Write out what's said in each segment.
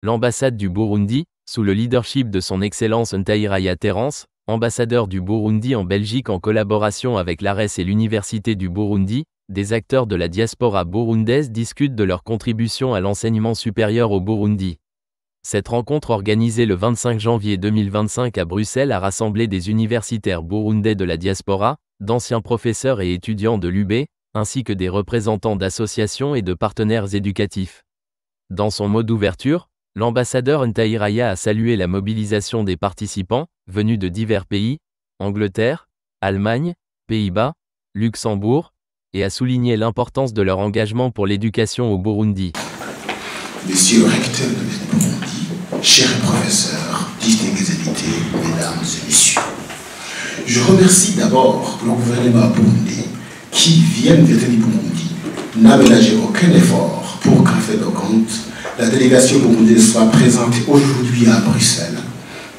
L'ambassade du Burundi, sous le leadership de son Excellence Ntahiraya Terence, ambassadeur du Burundi en Belgique en collaboration avec l'ARES et l'Université du Burundi, des acteurs de la diaspora burundaise discutent de leur contribution à l'enseignement supérieur au Burundi. Cette rencontre organisée le 25 janvier 2025 à Bruxelles a rassemblé des universitaires burundais de la diaspora, d'anciens professeurs et étudiants de l'UB, ainsi que des représentants d'associations et de partenaires éducatifs. Dans son mot d'ouverture, l'ambassadeur Ntahiraya a salué la mobilisation des participants, venus de divers pays, Angleterre, Allemagne, Pays-Bas, Luxembourg, et a souligné l'importance de leur engagement pour l'éducation au Burundi. Monsieur le recteur du Burundi, chers professeurs, distingués invités, mesdames et messieurs, je remercie d'abord le gouvernement burundais qui vient du Burundi n'a ménagé aucun effort pour qu'en fait de compte, la délégation burundaise soit présente aujourd'hui à Bruxelles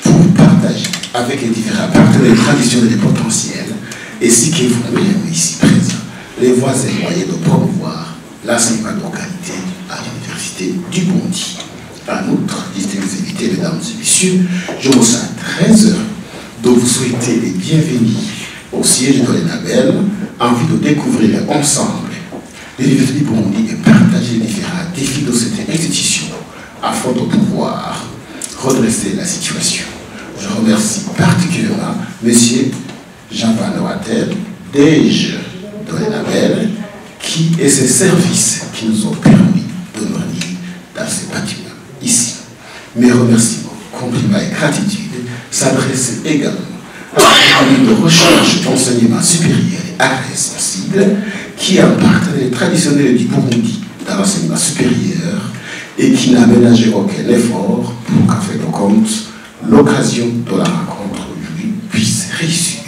pour partager avec les différents partenaires traditionnels et potentiels, ainsi que vous-même ici présents, les voies et moyens de promouvoir l'enseignement de qualité à l'Université du Burundi. En outre, distingués invités, mesdames et messieurs, je me sens très heureux de vous souhaiter les bienvenus au siège de l'ENABEL, envie de découvrir ensemble l'Université du Burundi et partager les différents défis de cette institution afin de pouvoir redresser la situation. Je remercie particulièrement M. Jean-Paul Noatel, DG de l'ENABEL, qui et ses services qui nous ont permis de nous réunir dans ces bâtiments ici. Mes remerciements, compliments et gratitude s'adressent également à la commune de recherche d'enseignement supérieur et accessible qui est un partenaire traditionnel du Burundi dans l'enseignement supérieur et qui n'a ménagé aucun effort pour qu'en fait de compte, l'occasion de la rencontre aujourd'hui puisse réussir.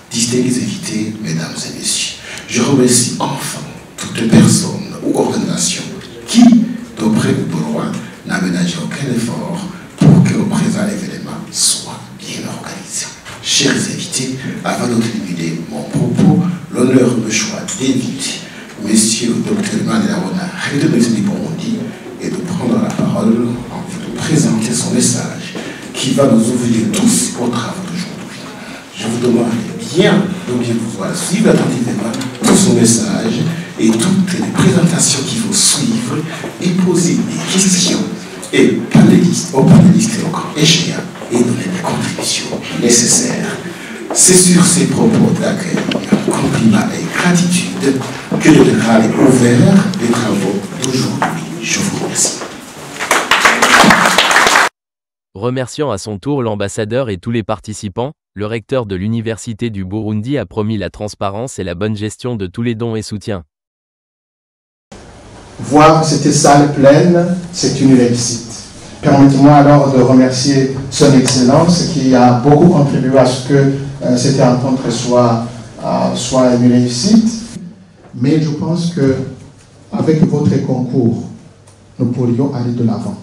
Distingués invités, mesdames et messieurs, je remercie enfin toute personne ou organisation qui, de près ou de loin, n'a ménagé aucun effort pour que le présent événement soit bien organisé. Chers invités, avant de terminer mon propos, l'honneur me choix d'inviter M. Dr. Mandela, recteur de l'Université du Burundi, et de prendre la parole en vue de présenter son message qui va nous ouvrir tous aux travaux d'aujourd'hui. Je vous demande bien de bien pouvoir suivre attentivement tout son message et toutes les présentations qu'il faut suivre et poser des questions et aux panélistes encore échéants et donner des contributions nécessaires. C'est sur ces propos d'accueil, compliments et gratitude que je déclare ouvert les travaux d'aujourd'hui. Je vous remercie. Remerciant à son tour l'ambassadeur et tous les participants, le recteur de l'Université du Burundi a promis la transparence et la bonne gestion de tous les dons et soutiens. Voir cette salle pleine, c'est une réussite. Permettez-moi alors de remercier Son Excellence qui a beaucoup contribué à ce que cette rencontre soit une réussite. Mais je pense qu'avec votre concours, nous pourrions aller de l'avant.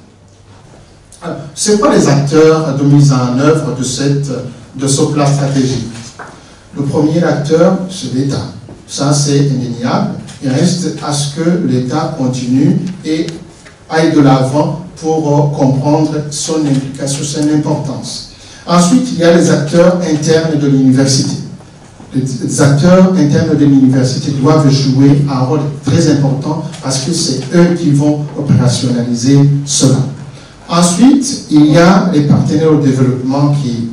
Ce sont quoi les acteurs de mise en œuvre de ce plan stratégique? Le premier acteur, c'est l'État. Ça, c'est indéniable. Il reste à ce que l'État continue et aille de l'avant pour comprendre son implication, son importance. Ensuite, il y a les acteurs internes de l'université. Les acteurs internes de l'université doivent jouer un rôle très important parce que c'est eux qui vont opérationnaliser cela. Ensuite, il y a les partenaires au développement qui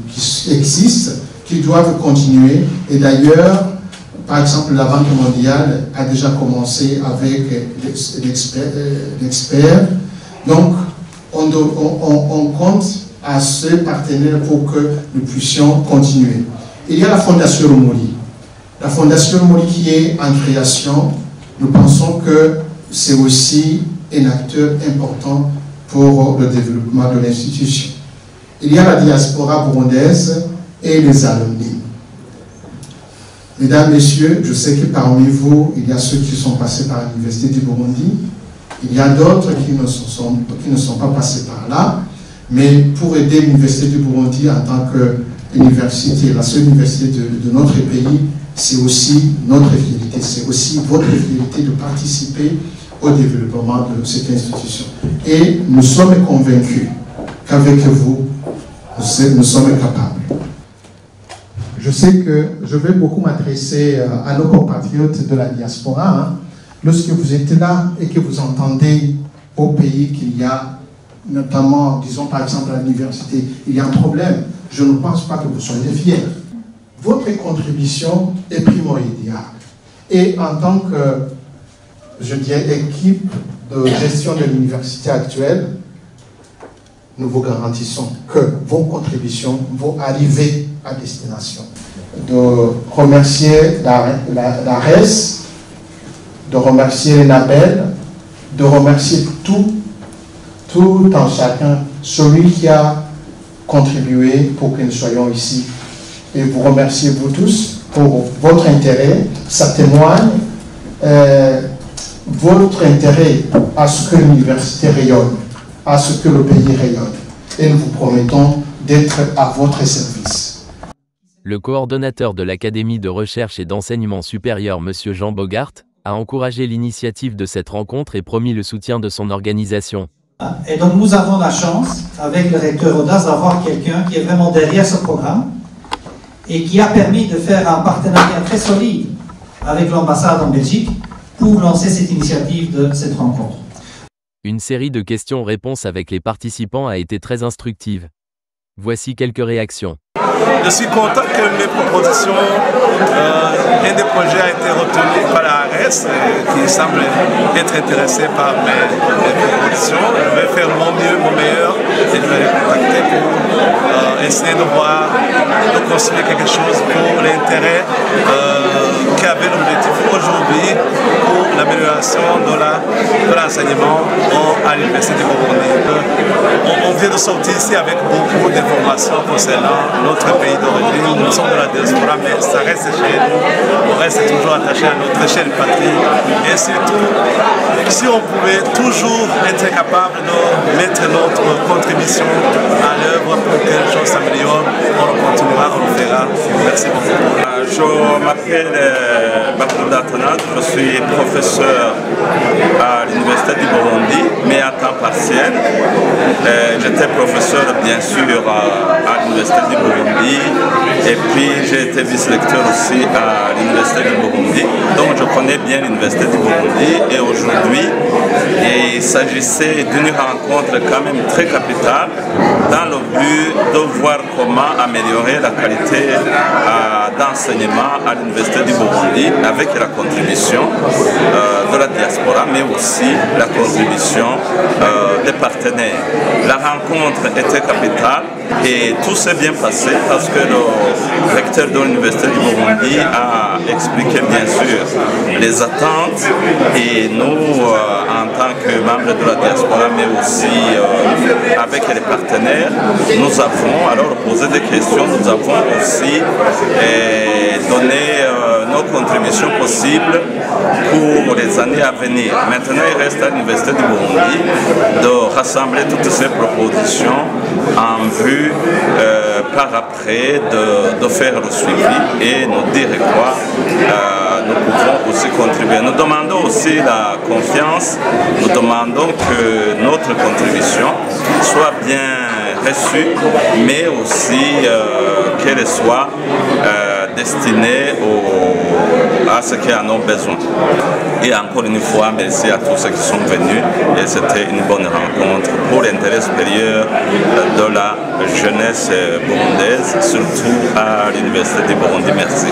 existent, qui doivent continuer. Et d'ailleurs, par exemple, la Banque mondiale a déjà commencé avec l'expert. Donc, on compte à ce partenaire pour que nous puissions continuer. Il y a la Fondation Rumuri. La Fondation Rumuri qui est en création, nous pensons que c'est aussi un acteur important pour le développement de l'institution. Il y a la diaspora burundaise et les alumni. Mesdames, Messieurs, je sais que parmi vous, il y a ceux qui sont passés par l'Université du Burundi. Il y a d'autres qui ne sont pas passés par là. Mais pour aider l'Université du Burundi en tant qu'université, la seule université de notre pays, c'est aussi notre fierté. C'est aussi votre fierté de participer au développement de cette institution. Et nous sommes convaincus qu'avec vous, nous sommes capables. Je sais que je vais beaucoup m'adresser à nos compatriotes de la diaspora. Hein. Lorsque vous êtes là et que vous entendez au pays qu'il y a, notamment, disons par exemple à l'université, il y a un problème, je ne pense pas que vous soyez fiers. Votre contribution est primordiale. Et en tant que, je dirais, équipe de gestion de l'université actuelle, nous vous garantissons que vos contributions vont arriver à destination. De remercier la RES, de remercier les labels, de remercier tout en chacun, celui qui a contribué pour que nous soyons ici. Et vous remercier vous tous pour votre intérêt. Ça témoigne votre intérêt à ce que l'université rayonne, à ce que le pays rayonne. Et nous vous promettons d'être à votre service. Le coordonnateur de l'Académie de recherche et d'enseignement supérieur, M. Jean Bogart, a encouragé l'initiative de cette rencontre et promis le soutien de son organisation. Et donc nous avons la chance, avec le recteur Audace, d'avoir quelqu'un qui est vraiment derrière ce programme et qui a permis de faire un partenariat très solide avec l'ambassade en Belgique pour lancer cette initiative de cette rencontre. Une série de questions-réponses avec les participants a été très instructive. Voici quelques réactions. Je suis content que mes propositions, un des projets a été retenu par la ARS qui semble être intéressé par mes propositions. Je vais faire mon mieux, mon meilleur et je vais les contacter pour essayer de voir, de construire quelque chose pour l'intérêt qu'avait l'objectif aujourd'hui pour l'amélioration de l'enseignement à l'Université du Burundi. On vient de sortir ici avec beaucoup d'informations concernant notre pays d'origine. Nous sommes de la diaspora, mais ça reste chez nous. On reste toujours attaché à notre chère patrie. Et surtout, si on pouvait toujours être capable de mettre notre contribution à l'œuvre pour que les choses s'améliorent, on le continuera, on le fera. Merci beaucoup. Je m'appelle Bakr Datanat, je suis professeur à l'Université du Burundi, mais à temps partiel. J'étais professeur bien sûr à l'Université du Burundi et puis j'ai été vice-lecteur aussi à l'Université du Burundi. Donc je connais bien l'Université du Burundi et aujourd'hui il s'agissait d'une rencontre quand même très capitale dans le but de voir comment améliorer la qualité d'enseignement à l'Université du Burundi avec la contribution de la diaspora mais aussi la contribution des partenaires. La rencontre était capitale et tout s'est bien passé parce que le recteur de l'Université du Burundi a expliqué bien sûr les attentes et nous en tant que membres de la diaspora mais aussi avec les partenaires nous avons alors posé des questions, nous avons aussi donné nos contributions possibles pour les années à venir. Maintenant, il reste à l'Université du Burundi de rassembler toutes ces propositions en vue par après de faire le suivi et nous dire quoi nous pouvons aussi contribuer. Nous demandons aussi la confiance, nous demandons que notre contribution soit bien reçue, mais aussi qu'elle soit destinée à ce qui en ont besoin. Et encore une fois, merci à tous ceux qui sont venus et c'était une bonne rencontre pour l'intérêt supérieur de la jeunesse burundaise, surtout à l'Université du Burundi. Merci.